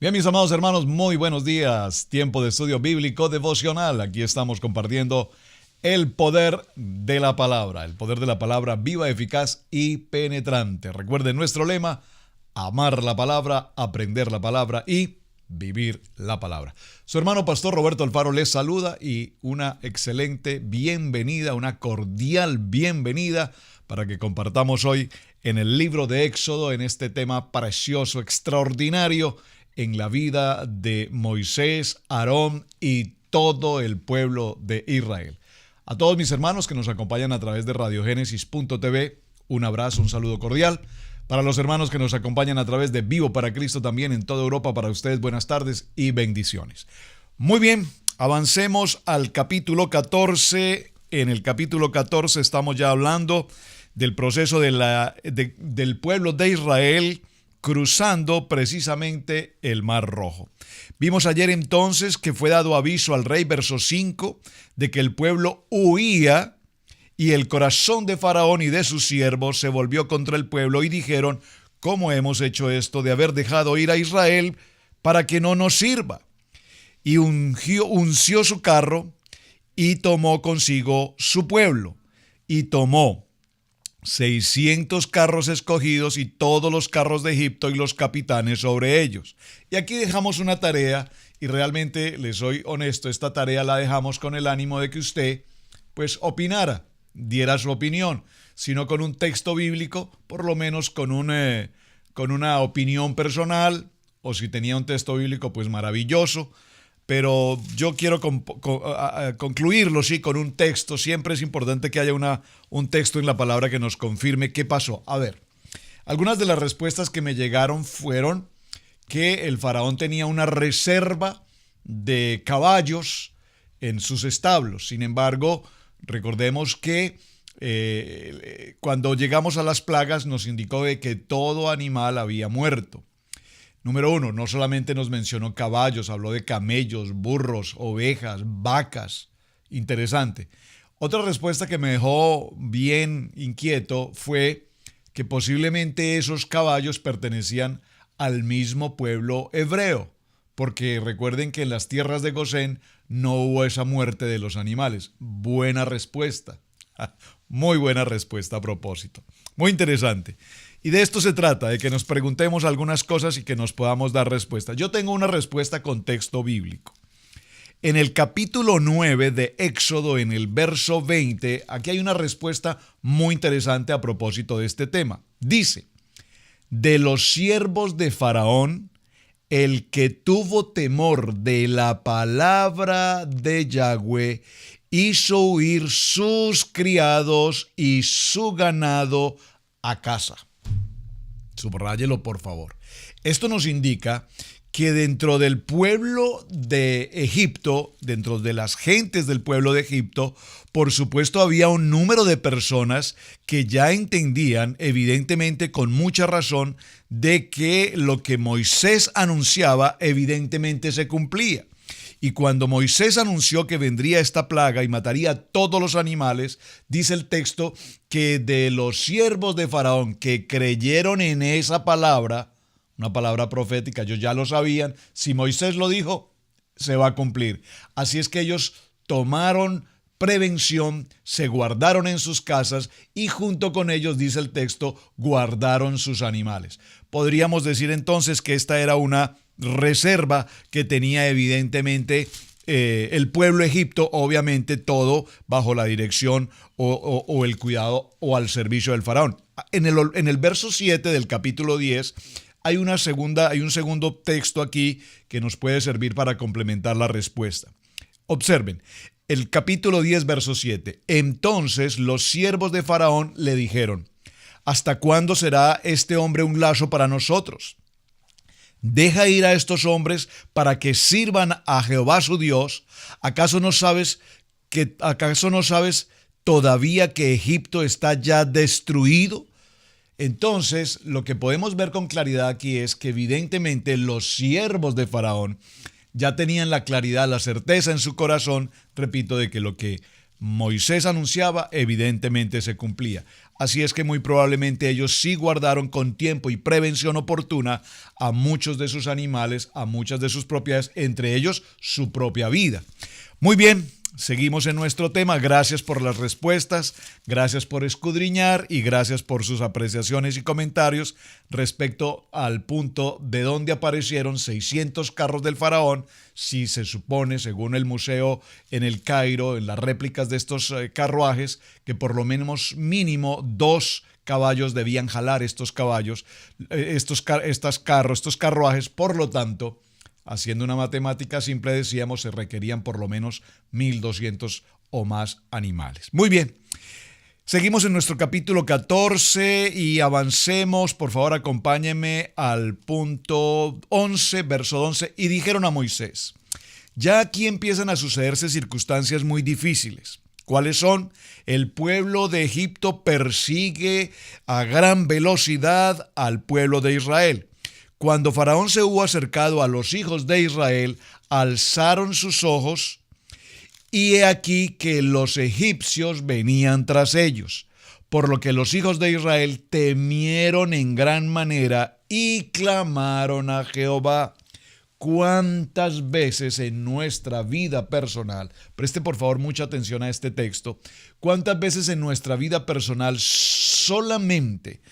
Bien, mis amados hermanos, muy buenos días. Tiempo de estudio bíblico devocional. Aquí estamos compartiendo el poder de la palabra viva, eficaz y penetrante. Recuerden nuestro lema: amar la palabra, aprender la palabra y vivir la palabra. Su hermano pastor Roberto Alfaro les saluda y una excelente bienvenida, una cordial bienvenida para que compartamos hoy en el libro de Éxodo, en este tema precioso, extraordinario, en la vida de Moisés, Aarón y todo el pueblo de Israel. A todos mis hermanos que nos acompañan a través de radiogénesis.tv, un abrazo, un saludo cordial. Para los hermanos que nos acompañan a través de Vivo para Cristo también en toda Europa, para ustedes buenas tardes y bendiciones. Muy bien, avancemos al capítulo 14. En el capítulo 14 estamos ya hablando del proceso del pueblo de Israel cruzando precisamente el Mar Rojo. Vimos ayer entonces que fue dado aviso al rey, verso 5, de que el pueblo huía y el corazón de Faraón y de sus siervos se volvió contra el pueblo y dijeron: ¿cómo hemos hecho esto de haber dejado ir a Israel para que no nos sirva? Y unció su carro y tomó consigo su pueblo y tomó 600 carros escogidos y todos los carros de Egipto y los capitanes sobre ellos. Y aquí dejamos una tarea y realmente les soy honesto, esta tarea la dejamos con el ánimo de que usted pues opinara, diera su opinión, sino con un texto bíblico, por lo menos con una opinión personal, o si tenía un texto bíblico pues maravilloso. Pero yo quiero concluirlo, sí, con un texto. Siempre es importante que haya un texto en la palabra que nos confirme qué pasó. A ver, algunas de las respuestas que me llegaron fueron que el faraón tenía una reserva de caballos en sus establos. Sin embargo, recordemos que cuando llegamos a las plagas nos indicó de que todo animal había muerto. Número 1, no solamente nos mencionó caballos, habló de camellos, burros, ovejas, vacas. Interesante. Otra respuesta que me dejó bien inquieto fue que posiblemente esos caballos pertenecían al mismo pueblo hebreo, porque recuerden que en las tierras de Gosén no hubo esa muerte de los animales. Buena respuesta. Muy buena respuesta a propósito. Muy interesante. Y de esto se trata, de que nos preguntemos algunas cosas y que nos podamos dar respuestas. Yo tengo una respuesta con texto bíblico. En el capítulo 9 de Éxodo, en el verso 20, aquí hay una respuesta muy interesante a propósito de este tema. Dice: de los siervos de Faraón, el que tuvo temor de la palabra de Yahweh, hizo huir sus criados y su ganado a casa. Subráyelo, por favor. Esto nos indica que dentro del pueblo de Egipto, dentro de las gentes del pueblo de Egipto, por supuesto había un número de personas que ya entendían, evidentemente con mucha razón, de que lo que Moisés anunciaba evidentemente se cumplía. Y cuando Moisés anunció que vendría esta plaga y mataría a todos los animales, dice el texto que de los siervos de Faraón que creyeron en esa palabra, una palabra profética, ellos ya lo sabían, si Moisés lo dijo, se va a cumplir. Así es que ellos tomaron prevención, se guardaron en sus casas y junto con ellos, dice el texto, guardaron sus animales. Podríamos decir entonces que esta era una reserva que tenía evidentemente el pueblo Egipto, obviamente todo bajo la dirección o el cuidado o al servicio del faraón. En el verso 7 del capítulo 10 hay un segundo texto aquí que nos puede servir para complementar la respuesta. Observen, el capítulo 10, verso 7. Entonces los siervos de Faraón le dijeron: ¿hasta cuándo será este hombre un lazo para nosotros? Deja ir a estos hombres para que sirvan a Jehová su Dios. ¿Acaso no sabes todavía que Egipto está ya destruido? Entonces, lo que podemos ver con claridad aquí es que evidentemente los siervos de Faraón ya tenían la claridad, la certeza en su corazón, repito, de que lo que Moisés anunciaba evidentemente se cumplía. Así es que muy probablemente ellos sí guardaron con tiempo y prevención oportuna a muchos de sus animales, a muchas de sus propiedades, entre ellos su propia vida. Muy bien. Seguimos en nuestro tema. Gracias por las respuestas, gracias por escudriñar y gracias por sus apreciaciones y comentarios respecto al punto de donde aparecieron 600 carros del faraón, si se supone, según el museo en el Cairo, en las réplicas de estos carruajes, que por lo menos mínimo 2 caballos debían jalar estos caballos, estos carruajes. Por lo tanto, haciendo una matemática simple, decíamos, se requerían por lo menos 1,200 o más animales. Muy bien, seguimos en nuestro capítulo 14 y avancemos. Por favor, acompáñenme al punto 11, verso 11. Y dijeron a Moisés: ya aquí empiezan a sucederse circunstancias muy difíciles. ¿Cuáles son? El pueblo de Egipto persigue a gran velocidad al pueblo de Israel. Cuando Faraón se hubo acercado a los hijos de Israel, alzaron sus ojos, y he aquí que los egipcios venían tras ellos, por lo que los hijos de Israel temieron en gran manera y clamaron a Jehová. ¿Cuántas veces en nuestra vida personal, preste por favor mucha atención a este texto, cuántas veces en nuestra vida personal solamente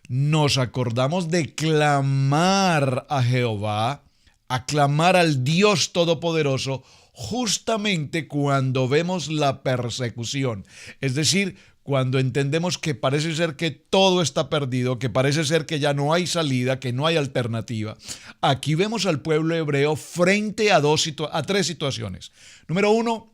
nos acordamos de clamar a Jehová, a clamar al Dios Todopoderoso, justamente cuando vemos la persecución? Es decir, cuando entendemos que parece ser que todo está perdido, que parece ser que ya no hay salida, que no hay alternativa. Aquí vemos al pueblo hebreo frente a tres situaciones. Número 1,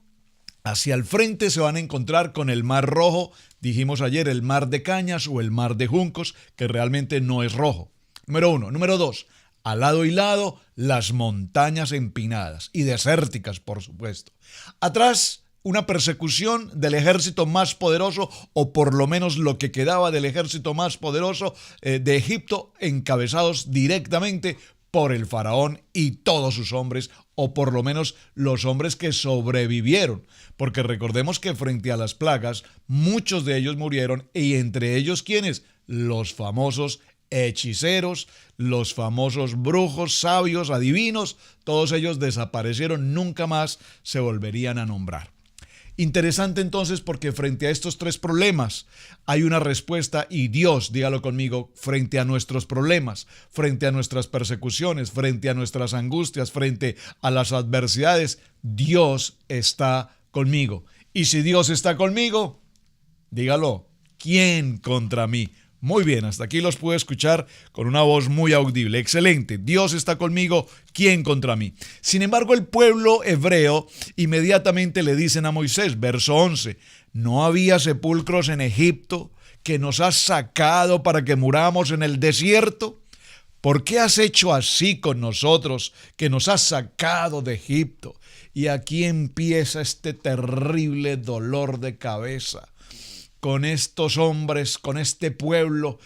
hacia el frente se van a encontrar con el Mar Rojo. Dijimos ayer el mar de cañas o el mar de juncos, que realmente no es rojo. Número 1. Número 2. Al lado y lado, las montañas empinadas y desérticas, por supuesto. Atrás, una persecución del ejército más poderoso, o por lo menos lo que quedaba del ejército más poderoso de Egipto, encabezados directamente por el faraón y todos sus hombres, o por lo menos los hombres que sobrevivieron, porque recordemos que frente a las plagas muchos de ellos murieron, y entre ellos ¿quiénes? Los famosos hechiceros, los famosos brujos, sabios, adivinos. Todos ellos desaparecieron, nunca más se volverían a nombrar. Interesante entonces, porque frente a estos tres problemas hay una respuesta, y Dios, dígalo conmigo, frente a nuestros problemas, frente a nuestras persecuciones, frente a nuestras angustias, frente a las adversidades, Dios está conmigo. Y si Dios está conmigo, dígalo, ¿quién contra mí? Muy bien, hasta aquí los pude escuchar con una voz muy audible. Excelente, Dios está conmigo, ¿quién contra mí? Sin embargo, el pueblo hebreo inmediatamente le dicen a Moisés, verso 11, ¿no había sepulcros en Egipto que nos has sacado para que muramos en el desierto? ¿Por qué has hecho así con nosotros, que nos has sacado de Egipto? Y aquí empieza este terrible dolor de cabeza con estos hombres, con este pueblo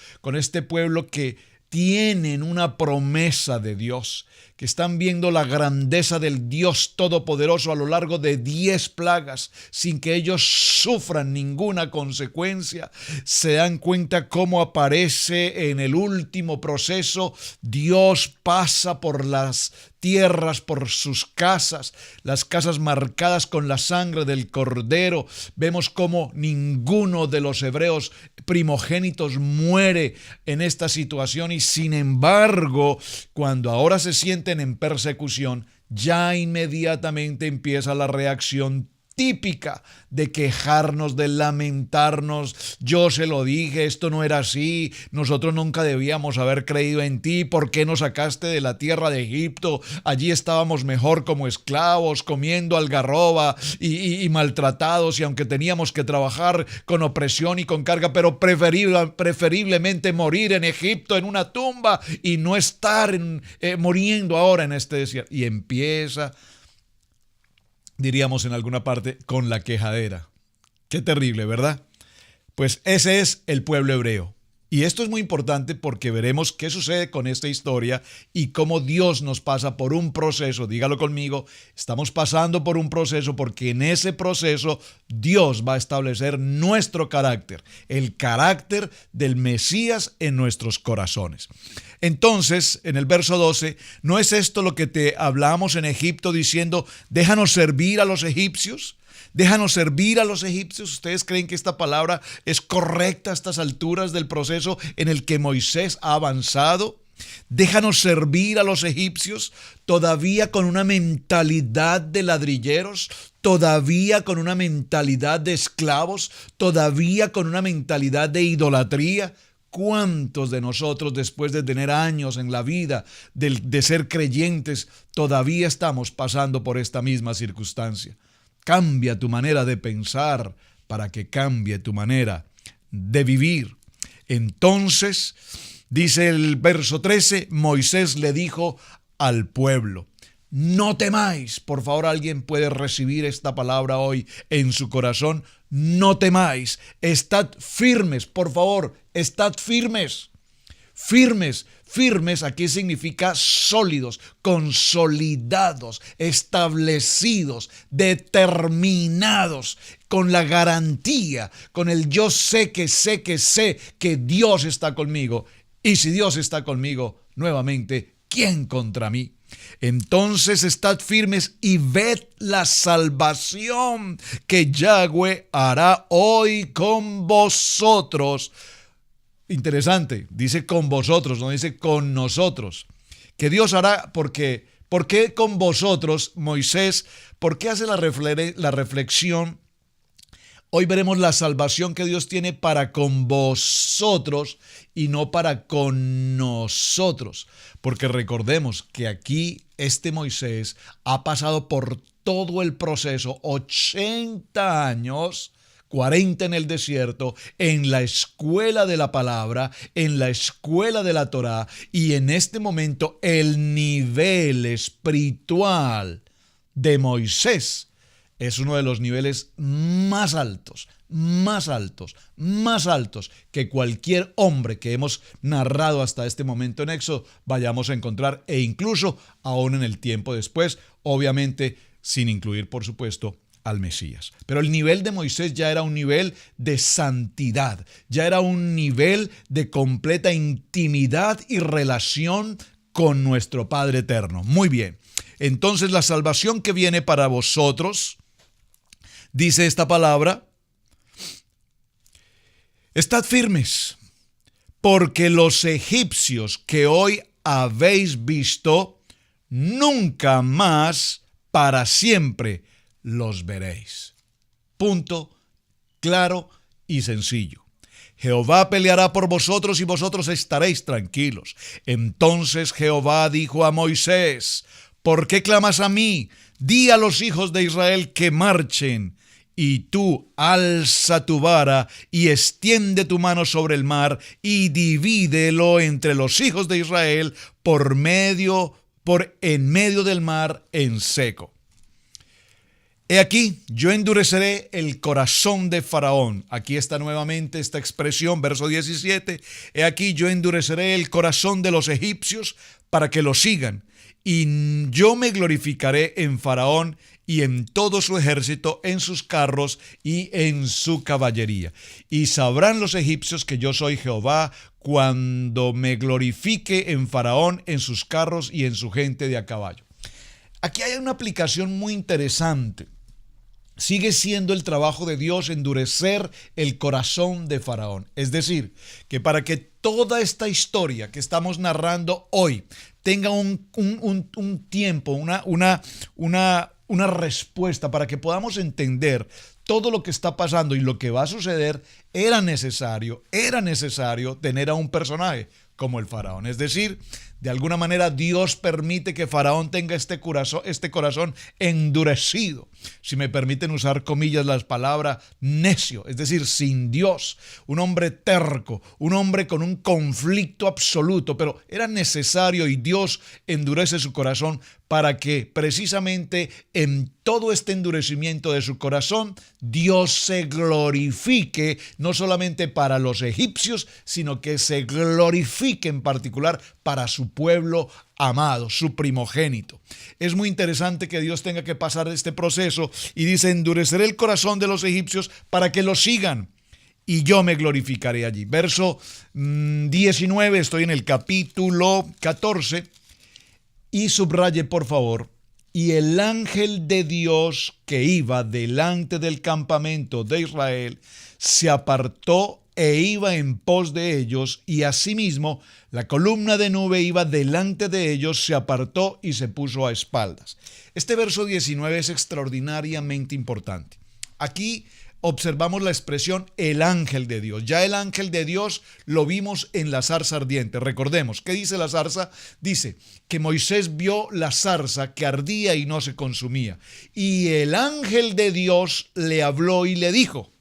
que tienen una promesa de Dios, que están viendo la grandeza del Dios Todopoderoso a lo largo de 10 plagas, sin que ellos sufran ninguna consecuencia. Se dan cuenta cómo aparece en el último proceso. Dios pasa por las tierras, por sus casas, las casas marcadas con la sangre del Cordero. Vemos cómo ninguno de los hebreos primogénitos muere en esta situación, y sin embargo, cuando ahora se sienten en persecución, ya inmediatamente empieza la reacción típica de quejarnos, de lamentarnos. Yo se lo dije, esto no era así, nosotros nunca debíamos haber creído en ti, ¿por qué nos sacaste de la tierra de Egipto? Allí estábamos mejor como esclavos, comiendo algarroba y maltratados, y aunque teníamos que trabajar con opresión y con carga, pero preferiblemente morir en Egipto en una tumba y no estar muriendo ahora en este desierto. Y empieza, diríamos en alguna parte, con la quejadera. Qué terrible, ¿verdad? Pues ese es el pueblo hebreo. Y esto es muy importante porque veremos qué sucede con esta historia y cómo Dios nos pasa por un proceso. Dígalo conmigo, estamos pasando por un proceso porque en ese proceso Dios va a establecer nuestro carácter, el carácter del Mesías en nuestros corazones. Entonces, en el verso 12, ¿no es esto lo que te hablamos en Egipto diciendo, déjanos servir a los egipcios? Déjanos servir a los egipcios. ¿Ustedes creen que esta palabra es correcta a estas alturas del proceso en el que Moisés ha avanzado? Déjanos servir a los egipcios, todavía con una mentalidad de ladrilleros, todavía con una mentalidad de esclavos, todavía con una mentalidad de idolatría. ¿Cuántos de nosotros, después de tener años en la vida, de ser creyentes, todavía estamos pasando por esta misma circunstancia? Cambia tu manera de pensar para que cambie tu manera de vivir. Entonces, dice el verso 13, Moisés le dijo al pueblo, no temáis. Por favor, ¿alguien puede recibir esta palabra hoy en su corazón? No temáis, estad firmes, por favor, estad firmes. Firmes, firmes aquí significa sólidos, consolidados, establecidos, determinados, con la garantía, con el yo sé que Dios está conmigo. Y si Dios está conmigo, nuevamente, ¿quién contra mí? Entonces estad firmes y ved la salvación que Yahweh hará hoy con vosotros. Interesante, dice con vosotros, no dice con nosotros. Que Dios hará, ¿por qué con vosotros, Moisés? ¿Por qué hace la reflexión? Hoy veremos la salvación que Dios tiene para con vosotros y no para con nosotros. Porque recordemos que aquí este Moisés ha pasado por todo el proceso, 80 años, 40 en el desierto, en la escuela de la palabra, en la escuela de la Torá, y en este momento el nivel espiritual de Moisés es uno de los niveles más altos que cualquier hombre que hemos narrado hasta este momento en Éxodo vayamos a encontrar, e incluso aún en el tiempo después, obviamente sin incluir, por supuesto, al Mesías. Pero el nivel de Moisés ya era un nivel de santidad, ya era un nivel de completa intimidad y relación con nuestro Padre eterno. Muy bien, entonces la salvación que viene para vosotros, dice esta palabra, estad firmes, porque los egipcios que hoy habéis visto, nunca más para siempre los veréis. Punto claro y sencillo. Jehová peleará por vosotros y vosotros estaréis tranquilos. Entonces Jehová dijo a Moisés, ¿por qué clamas a mí? Di a los hijos de Israel que marchen. Y tú alza tu vara y extiende tu mano sobre el mar y divídelo entre los hijos de Israel en medio del mar en seco. He aquí, yo endureceré el corazón de Faraón. Aquí está nuevamente esta expresión, verso 17. He aquí, yo endureceré el corazón de los egipcios para que lo sigan. Y yo me glorificaré en Faraón y en todo su ejército, en sus carros y en su caballería. Y sabrán los egipcios que yo soy Jehová cuando me glorifique en Faraón, en sus carros y en su gente de a caballo. Aquí hay una aplicación muy interesante. Sigue siendo el trabajo de Dios endurecer el corazón de Faraón. Es decir, que para que toda esta historia que estamos narrando hoy tenga un tiempo, una respuesta, para que podamos entender todo lo que está pasando y lo que va a suceder, era necesario tener a un personaje. como el faraón. Es decir, de alguna manera Dios permite que Faraón tenga este corazón endurecido. Si me permiten usar comillas las palabras necio, es decir, sin Dios. Un hombre terco, un hombre con un conflicto absoluto, pero era necesario y Dios endurece su corazón para que precisamente en todo este endurecimiento de su corazón, Dios se glorifique, no solamente para los egipcios, sino que se glorifique en particular para su pueblo amado, su primogénito. Es muy interesante que Dios tenga que pasar este proceso y dice, endureceré el corazón de los egipcios para que lo sigan y yo me glorificaré allí. Verso 19, estoy en el capítulo 14 y subraye por favor, y el ángel de Dios que iba delante del campamento de Israel se apartó e iba en pos de ellos, y asimismo la columna de nube iba delante de ellos, se apartó y se puso a espaldas. Este verso 19 es extraordinariamente importante. Aquí observamos la expresión el ángel de Dios. Ya el ángel de Dios lo vimos en la zarza ardiente. Recordemos, ¿qué dice la zarza? Dice que Moisés vio la zarza que ardía y no se consumía. Y el ángel de Dios le habló y le dijo,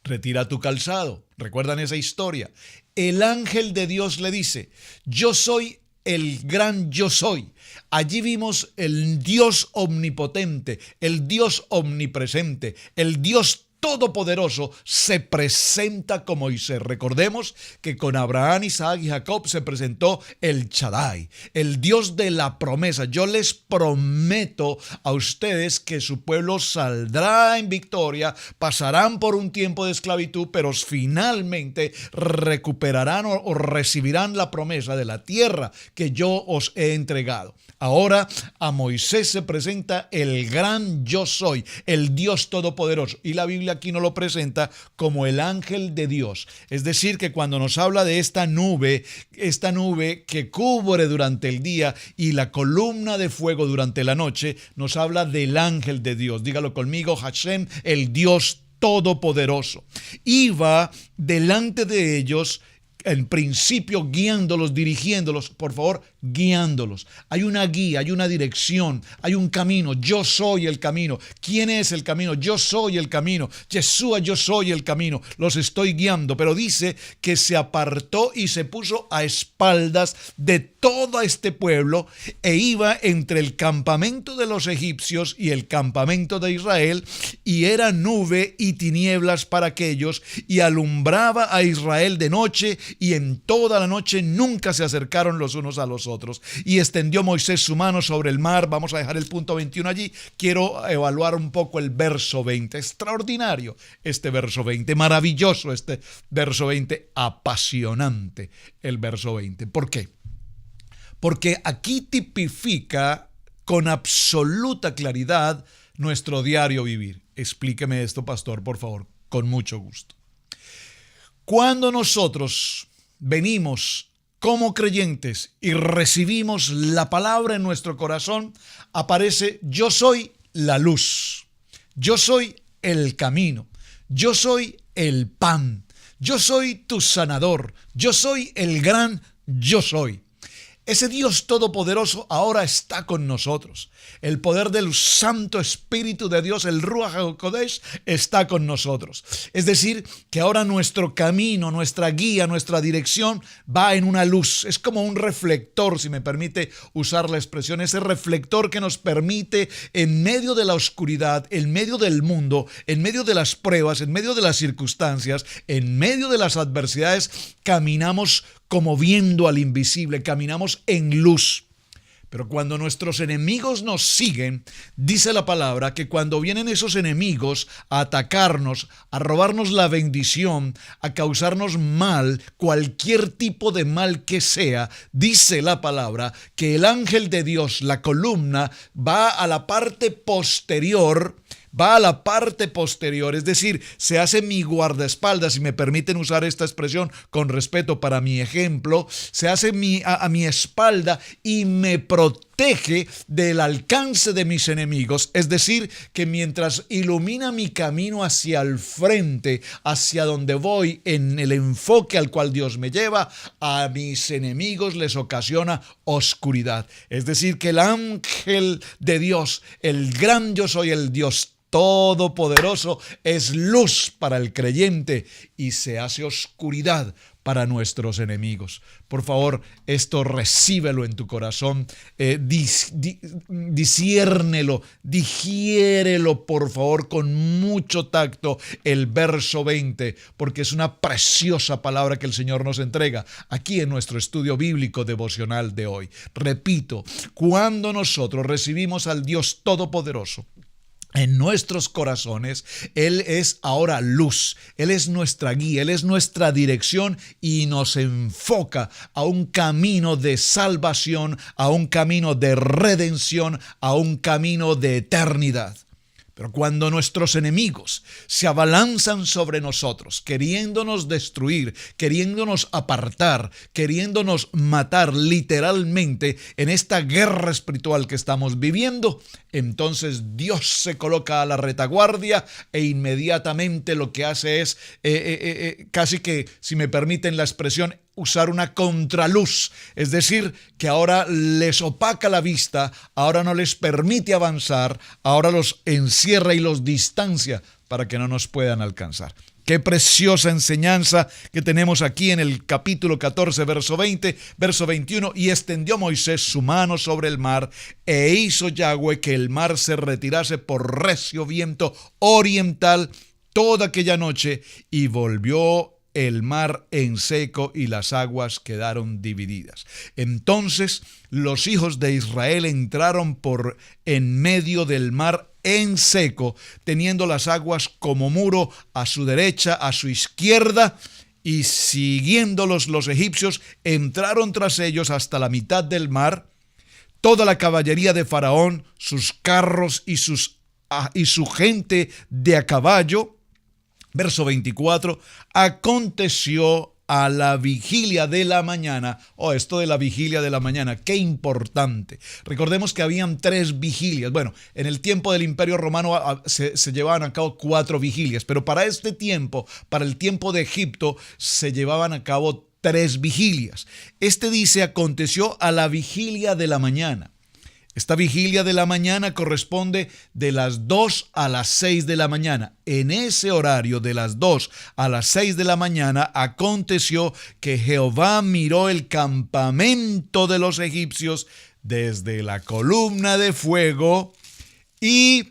retira tu calzado. ¿Recuerdan esa historia? El ángel de Dios le dice, yo soy el gran yo soy. Allí vimos el Dios omnipotente, el Dios omnipresente, el Dios todopoderoso se presenta como Moisés. Recordemos que con Abraham, Isaac y Jacob se presentó el Shaddai, el Dios de la promesa. Yo les prometo a ustedes que su pueblo saldrá en victoria, pasarán por un tiempo de esclavitud, pero finalmente recuperarán o recibirán la promesa de la tierra que yo os he entregado. Ahora a Moisés se presenta el gran yo soy, el Dios todopoderoso. Y la Biblia aquí nos lo presenta como el ángel de Dios. Es decir, que cuando nos habla de esta nube que cubre durante el día y la columna de fuego durante la noche, nos habla del ángel de Dios. Dígalo conmigo, Hashem, el Dios todopoderoso. Iba delante de ellos, en principio guiándolos, dirigiéndolos, por favor, guiándolos. Hay una guía, hay una dirección, hay un camino. Yo soy el camino. ¿Quién es el camino? Yo soy el camino. Yeshua, yo soy el camino. Los estoy guiando. Pero dice que se apartó y se puso a espaldas de todo este pueblo e iba entre el campamento de los egipcios y el campamento de Israel, y era nube y tinieblas para aquellos, y alumbraba a Israel de noche, y en toda la noche nunca se acercaron los unos a los otros. Y extendió Moisés su mano sobre el mar. Vamos a dejar el punto 21 allí. Quiero evaluar un poco el verso 20. Extraordinario este verso 20. Maravilloso este verso 20. Apasionante el verso 20. ¿Por qué? Porque aquí tipifica con absoluta claridad nuestro diario vivir. Explíqueme esto, pastor, por favor, con mucho gusto. Cuando nosotros venimos como creyentes y recibimos la palabra en nuestro corazón, aparece yo soy la luz, yo soy el camino, yo soy el pan, yo soy tu sanador, yo soy el gran yo soy. Ese Dios todopoderoso ahora está con nosotros. El poder del Santo Espíritu de Dios, el Ruach HaKodesh, está con nosotros. Es decir, que ahora nuestro camino, nuestra guía, nuestra dirección va en una luz. Es como un reflector, si me permite usar la expresión, ese reflector que nos permite en medio de la oscuridad, en medio del mundo, en medio de las pruebas, en medio de las circunstancias, en medio de las adversidades, caminamos como viendo al invisible, caminamos en luz. Pero cuando nuestros enemigos nos siguen, dice la palabra que cuando vienen esos enemigos a atacarnos, a robarnos la bendición, a causarnos mal, cualquier tipo de mal que sea, dice la palabra que el ángel de Dios, la columna, va a la parte posterior, es decir, se hace mi guardaespaldas, si me permiten usar esta expresión con respeto para mi ejemplo, se hace a mi espalda y me protege protege del alcance de mis enemigos, es decir, que mientras ilumina mi camino hacia el frente, hacia donde voy, en el enfoque al cual Dios me lleva, a mis enemigos les ocasiona oscuridad. Es decir, que el ángel de Dios, el gran yo soy, el Dios todopoderoso, es luz para el creyente y se hace oscuridad para nuestros enemigos. Por favor, esto recíbelo en tu corazón, disciérnelo, digiérelo, por favor, con mucho tacto, el verso 20, porque es una preciosa palabra que el Señor nos entrega aquí en nuestro estudio bíblico devocional de hoy. Repito, cuando nosotros recibimos al Dios Todopoderoso en nuestros corazones, Él es ahora luz, Él es nuestra guía, Él es nuestra dirección y nos enfoca a un camino de salvación, a un camino de redención, a un camino de eternidad. Pero cuando nuestros enemigos se abalanzan sobre nosotros, queriéndonos destruir, queriéndonos apartar, queriéndonos matar literalmente en esta guerra espiritual que estamos viviendo, entonces Dios se coloca a la retaguardia e inmediatamente lo que hace es, casi que, si me permiten la expresión, usar una contraluz, es decir, que ahora les opaca la vista, ahora no les permite avanzar, ahora los encierra y los distancia para que no nos puedan alcanzar. Qué preciosa enseñanza que tenemos aquí en el capítulo 14, verso 20, verso 21. Y extendió Moisés su mano sobre el mar e hizo Yahweh que el mar se retirase por recio viento oriental toda aquella noche y volvió el mar en seco y las aguas quedaron divididas. Entonces los hijos de Israel entraron por en medio del mar en seco, teniendo las aguas como muro a su derecha, a su izquierda, y siguiéndolos los egipcios, entraron tras ellos hasta la mitad del mar, toda la caballería de Faraón, sus carros y su gente de a caballo. Verso 24, aconteció a la vigilia de la mañana. Esto de la vigilia de la mañana, qué importante. Recordemos que habían 3 vigilias. Bueno, en el tiempo del Imperio Romano se llevaban a cabo 4 vigilias, pero para este tiempo, para el tiempo de Egipto, se llevaban a cabo 3 vigilias. Este dice, aconteció a la vigilia de la mañana. Esta vigilia de la mañana corresponde de las 2 a las 6 de la mañana. En ese horario de las 2 a las 6 de la mañana aconteció que Jehová miró el campamento de los egipcios desde la columna de fuego y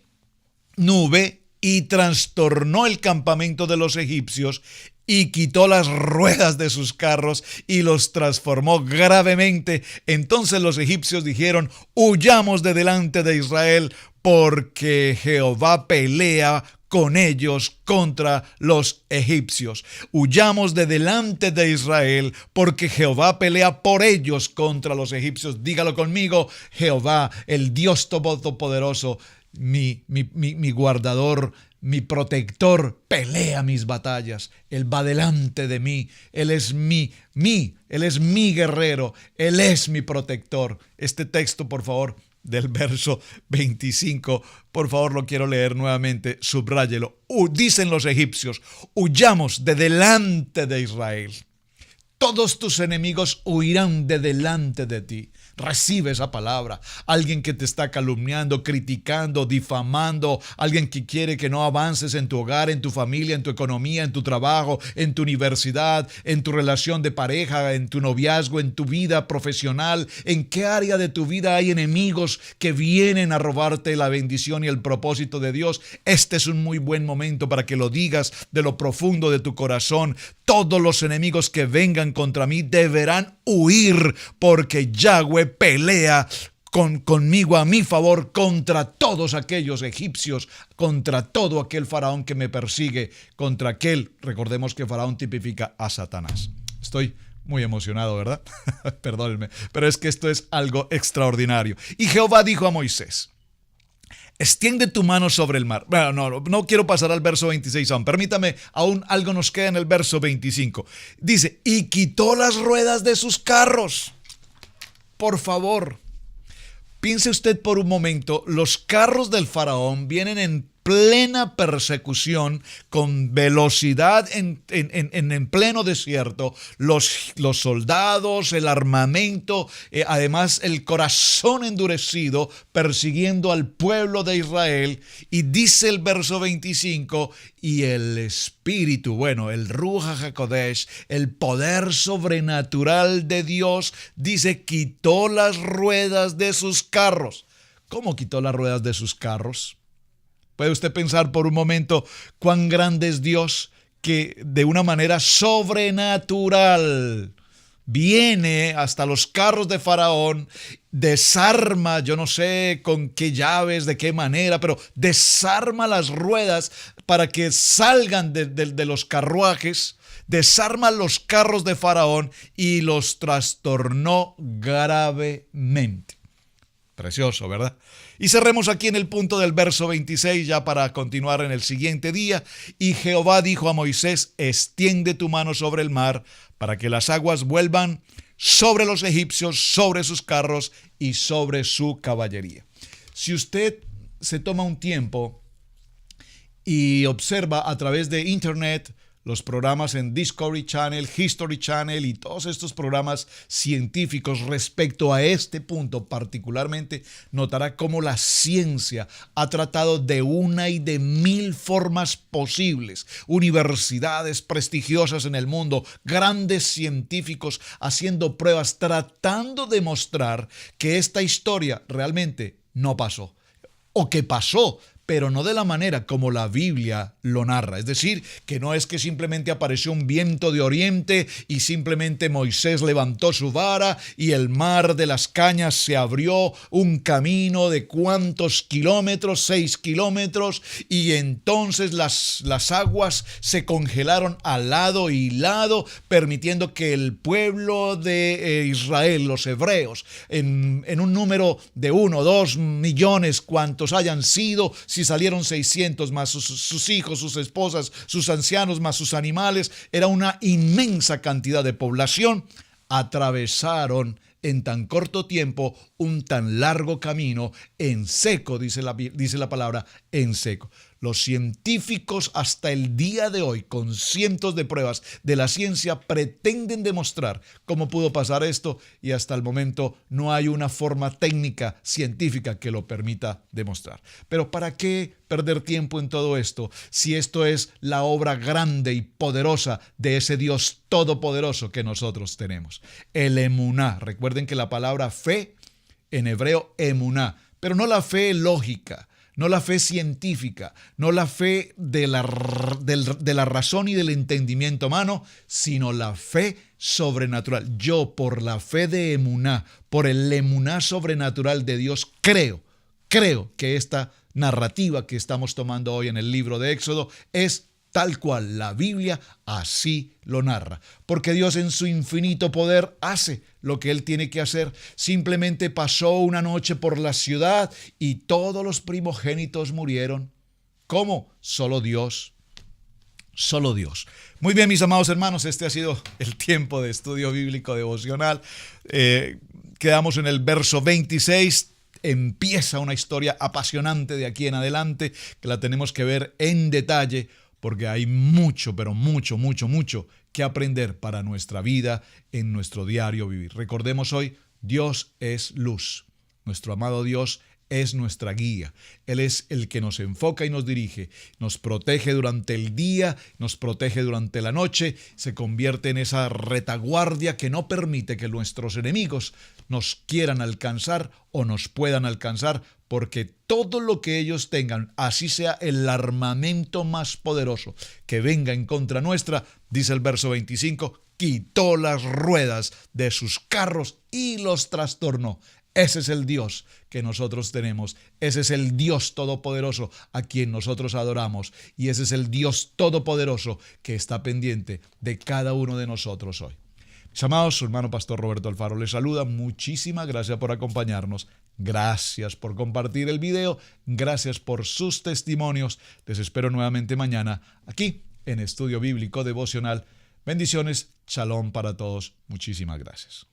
nube y trastornó el campamento de los egipcios y quitó las ruedas de sus carros y los transformó gravemente. Entonces los egipcios dijeron, huyamos de delante de Israel, porque Jehová pelea con ellos contra los egipcios. Huyamos de delante de Israel, porque Jehová pelea por ellos contra los egipcios. Dígalo conmigo, Jehová, el Dios Todopoderoso, mi guardador, mi protector, pelea mis batallas. Él va delante de mí. Él es Él es mi guerrero. Él es mi protector. Este texto, por favor, del verso 25, por favor, lo quiero leer nuevamente. Subráyelo. Dicen los egipcios, huyamos de delante de Israel. Todos tus enemigos huirán de delante de ti. Recibe esa palabra. Alguien que te está calumniando, criticando, difamando, alguien que quiere que no avances en tu hogar, en tu familia, en tu economía, en tu trabajo, en tu universidad, en tu relación de pareja, en tu noviazgo, en tu vida profesional. ¿En qué área de tu vida hay enemigos que vienen a robarte la bendición y el propósito de Dios? Este es un muy buen momento para que lo digas de lo profundo de tu corazón. Todos los enemigos que vengan contra mí deberán huir, porque Yahweh pelea conmigo a mi favor contra todos aquellos egipcios, contra todo aquel faraón que me persigue, contra aquel, recordemos que faraón tipifica a Satanás. Estoy muy emocionado, ¿verdad? Perdónenme, pero es que esto es algo extraordinario. Y Jehová dijo a Moisés, extiende tu mano sobre el mar. Bueno, no quiero pasar al verso 26 aún. Permítame, aún algo nos queda en el verso 25. Dice, y quitó las ruedas de sus carros. Por favor, Piense usted por un momento, los carros del faraón vienen en plena persecución, con velocidad en pleno desierto, los soldados, el armamento, además el corazón endurecido, persiguiendo al pueblo de Israel. Y dice el verso 25, y el Espíritu, bueno, el Ruach HaKodesh, el poder sobrenatural de Dios, dice, quitó las ruedas de sus carros. ¿Cómo quitó las ruedas de sus carros? ¿Puede usted pensar por un momento cuán grande es Dios, que de una manera sobrenatural viene hasta los carros de Faraón, desarma, yo no sé con qué llaves, de qué manera, pero desarma las ruedas para que salgan de los carruajes, desarma los carros de Faraón y los trastornó gravemente? Precioso, ¿verdad? Y cerremos aquí en el punto del verso 26 ya para continuar en el siguiente día. Y Jehová dijo a Moisés, extiende tu mano sobre el mar para que las aguas vuelvan sobre los egipcios, sobre sus carros y sobre su caballería. Si usted se toma un tiempo y observa a través de internet los programas en Discovery Channel, History Channel y todos estos programas científicos respecto a este punto particularmente, notará cómo la ciencia ha tratado de una y de mil formas posibles. Universidades prestigiosas en el mundo, grandes científicos haciendo pruebas, tratando de mostrar que esta historia realmente no pasó, o que pasó, pero no de la manera como la Biblia lo narra. Es decir, que no es que simplemente apareció un viento de oriente y simplemente Moisés levantó su vara y el mar de las cañas se abrió, un camino de ¿cuántos kilómetros? 6 kilómetros, y entonces las aguas se congelaron al lado y lado, permitiendo que el pueblo de Israel, los hebreos, en un número de 1, 2 millones, cuantos hayan sido, si salieron 600 más sus hijos, sus esposas, sus ancianos, más sus animales, era una inmensa cantidad de población, atravesaron en tan corto tiempo un tan largo camino en seco, dice la palabra, en seco. Los científicos hasta el día de hoy, con cientos de pruebas de la ciencia, pretenden demostrar cómo pudo pasar esto, y hasta el momento no hay una forma técnica científica que lo permita demostrar. Pero ¿para qué perder tiempo en todo esto si esto es la obra grande y poderosa de ese Dios todopoderoso que nosotros tenemos? El emuná. Recuerden que la palabra fe en hebreo, emuná, pero no la fe lógica, no la fe científica, no la fe de la razón y del entendimiento humano, sino la fe sobrenatural. Yo, por la fe de emuná, por el emuná sobrenatural de Dios, creo que esta narrativa que estamos tomando hoy en el libro de Éxodo es tal cual la Biblia así lo narra. Porque Dios en su infinito poder hace lo que Él tiene que hacer. Simplemente pasó una noche por la ciudad y todos los primogénitos murieron. ¿Cómo? Solo Dios. Solo Dios. Muy bien, mis amados hermanos, este ha sido el tiempo de estudio bíblico devocional. Quedamos en el verso 26. Empieza una historia apasionante de aquí en adelante que la tenemos que ver en detalle, porque hay mucho, pero mucho que aprender para nuestra vida en nuestro diario vivir. Recordemos hoy, Dios es luz. Nuestro amado Dios es nuestra guía. Él es el que nos enfoca y nos dirige, nos protege durante el día, nos protege durante la noche, se convierte en esa retaguardia que no permite que nuestros enemigos nos quieran alcanzar o nos puedan alcanzar, porque todo lo que ellos tengan, así sea el armamento más poderoso que venga en contra nuestra, dice el verso 25, quitó las ruedas de sus carros y los trastornó. Ese es el Dios que nosotros tenemos. Ese es el Dios todopoderoso a quien nosotros adoramos. Y ese es el Dios todopoderoso que está pendiente de cada uno de nosotros hoy. Mis amados, su hermano Pastor Roberto Alfaro les saluda. Muchísimas gracias por acompañarnos. Gracias por compartir el video. Gracias por sus testimonios. Les espero nuevamente mañana aquí en Estudio Bíblico Devocional. Bendiciones. Shalom para todos. Muchísimas gracias.